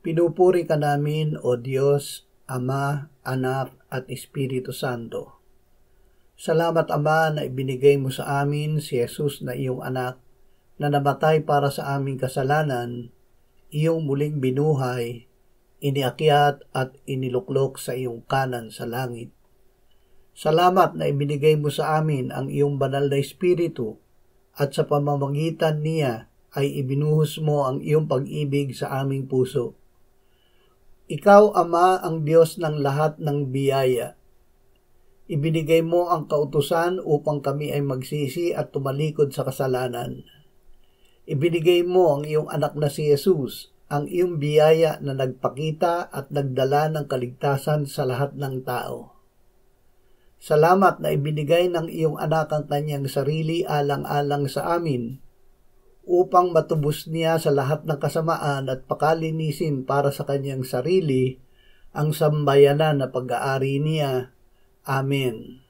Pinupuri ka namin, O Diyos, Ama, Anak, at Espiritu Santo. Salamat, Ama, na ibinigay mo sa amin si Jesus na iyong anak, na namatay para sa aming kasalanan, iyong muling binuhay, iniakyat at iniluklok sa iyong kanan sa langit. Salamat na ibinigay mo sa amin ang iyong banal na Espiritu, at sa pamamagitan niya ay ibinuhos mo ang iyong pag-ibig sa aming puso. Ikaw, Ama, ang Diyos ng lahat ng biyaya. Ibinigay mo ang kautusan upang kami ay magsisi at tumalikod sa kasalanan. Ibinigay mo ang iyong anak na si Jesus, ang iyong biyaya na nagpakita at nagdala ng kaligtasan sa lahat ng tao. Salamat na ibinigay ng iyong anak ang kanyang sarili alang-alang sa amin, upang matubos niya sa lahat ng kasamaan at pakalinisin para sa kanyang sarili ang sambayanan na pag-aari niya. Amen.